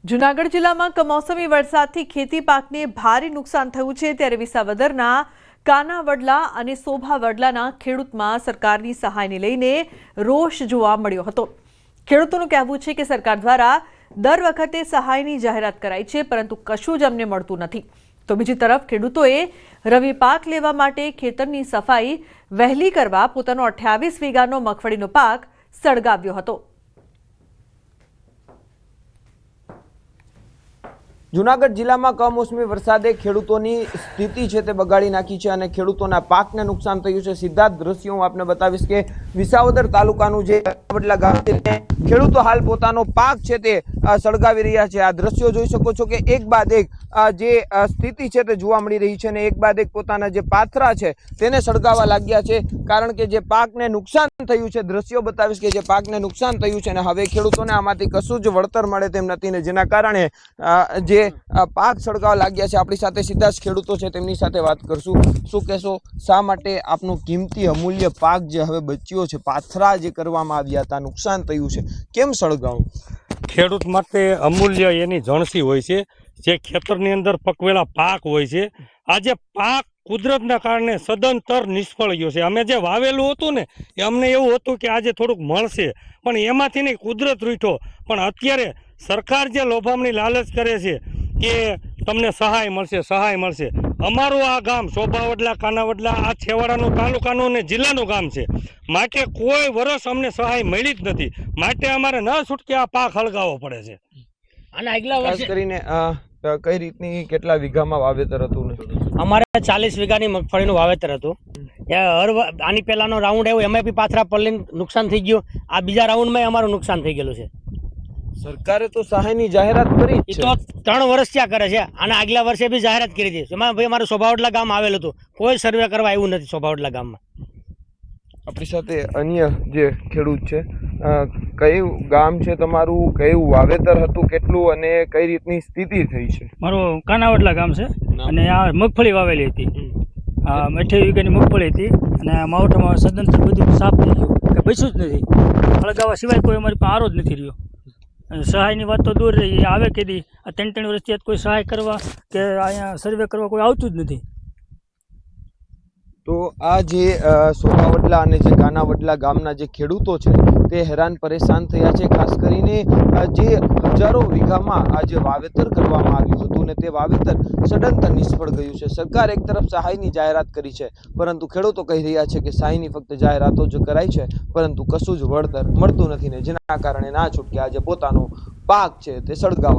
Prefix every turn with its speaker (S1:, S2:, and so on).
S1: જૂનાગઢ જિલ્લામાં કમોસમી વરસાદથી ખેતી પાકને ભારે નુકસાન થયું છે ત્યારે વિસાવદરના કાનાવડલા અને સોભાવડલાના ખેડૂતમાં સરકારની સહાયને લઈને રોષ જોવા મળ્યો હતો। ખેડૂતોનું કહેવું છે કે સરકાર દ્વારા દર વખતે સહાયની જાહેરાત કરાઈ છે પરંતુ કશું જ અમને મળતું નથી। તો બીજી તરફ ખેડૂતોએ રવિ પાક લેવા માટે ખેતરની સફાઈ વહેલી કરવા પોતાનો 28 વીઘાનો મગફળીનો પાક સળગાવ્યો હતો।
S2: જૂનાગઢ જિલ્લામાં કમોસમી વરસાદે ખેડૂતોની સ્થિતિ છે તે બગાડી નાખી છે અને ખેડૂતોના પાકને નુકસાન થયું છે। સીધા જ દ્રશ્યો હું આપને બતાવીશ કે વિસાવદર તાલુકાનું જે કાનાવડલા ગામ છે ખેડૂતો હાલ પોતાનો પાક છે તે સળગાવી રહ્યા છે। આ દ્રશ્યો જોઈ શકો છો કે એક બાદ એક જે સ્થિતિ છે તે જોવા મળી રહી છે અને એક બાદ એક પોતાના જે પાથરા છે તેને સળગાવવા લાગ્યા છે કારણ કે જે પાકને નુકસાન થયું છે। દ્રશ્યો બતાવીશ કે જે પાકને નુકસાન થયું છે અને હવે ખેડૂતોને આમાંથી કશું જ વળતર મળે તેમ નથી ને જેના કારણે જે પાક સળગાવવા લાગ્યા છે। આપણી સાથે સીધા જ ખેડૂતો છે તેમની સાથે વાત કરશું। શું કહેશો, શા માટે આપનો કિંમતી અમૂલ્ય પાક જે હવે બચ્યો છે, પાથરા જે કરવામાં આવ્યા હતા, નુકસાન થયું છે, કેમ સળગાવું?
S3: ખેડૂત માટે અમૂલ્ય એની જણસી હોય છે, જે ખેતરની અંદર પકવેલા પાક હોય છે। આજે પાક કુદરતના કારણે સદંતર નિષ્ફળ ગયો છે। અમે જે વાવેલું હતું ને એ અમને એવું હતું કે આજે થોડુંક મળશે, પણ એમાંથી નહીં કુદરત રૂઠો। પણ અત્યારે સરકાર જે લોભામણી લાલચ કરે છે કે તમને સહાય મળશે। અમારું આ ગામ સોભાવડલા કાનાવડલા આ છેવાડાનું તાલુકાનું અને જિલ્લાનું ગામ છે, માટે કોઈ વર્ષ અમને સહાય મળી જ નથી, માટે અમારે ન છૂટકે આ પાક હળગાવવો પડે છે।
S4: અને આગલા વર્ષે
S2: કરીને કઈ રીતની કેટલા વીઘામાં વાવેતર હતું?
S4: અમારે 40 વીઘાની મગફળીનું વાવેતર હતું। આની પહેલાનો રાઉન્ડ આવ્યો એમાં બી પાથરા પલ્લીને નુકસાન થઈ ગયું। આ બીજા રાઉન્ડમાં અમારું નુકસાન થઈ ગયેલું છે।
S2: સરકારે તો સહાયની જાહેરાત કરી
S4: એ તો 3 વર્ષ ત્યાં કરે છે અને આગલા વર્ષે બી જાહેરાત કરી હતી। એમાં ભાઈ અમારું સોભાવડલા ગામ આવેલું હતું, કોઈ સર્વે કરવા આવ્યું નથી સોભાવડલા ગામમાં।
S2: આપણી સાથે અન્ય જે ખેડૂત છે, કયું ગામ છે તમારું, કયું વાવેતર હતું, કેટલું અને કઈ રીતની સ્થિતિ થઈ છે?
S5: મારું કાનાવડલા ગામ છે અને આ મગફળી વાવેલી હતી। 28 વીઘાની મગફળી હતી અને માવઠામાં સદંતર બધું સાફ થઈ ગયું કે બચ્યું જ નથી। હળગાવા સિવાય કોઈ અમારી પાસે આરો જ નથી રહ્યો। સહાયની વાત તો દૂર રહી, આવે કે દી આ 3 વર્ષથી કોઈ સહાય કરવા કે અહીંયા સર્વે કરવા કોઈ આવતું જ નથી।
S2: તો આ જે સોભાવડલા અને જે કાનાવડલા ગામના જે ખેડૂતો છે તે હેરાન પરેશાન થયા છે। ખાસ કરીને જે હજારો વીઘામાં આ જે વાવેતર કરવામાં આવ્યું હતું ને તે વાવેતર સદંતર નિષ્ફળ ગયું છે। સરકાર એક તરફ સહાયની જાહેરાત કરી છે પરંતુ ખેડૂતો કહી રહ્યા છે કે સહાયની ફક્ત જાહેરાતો જ કરાઈ છે પરંતુ કશું જ વળતર મળતું નથી ને જેના કારણે ના છૂટકે આજે પોતાનો પાક છે તે સળગાવવા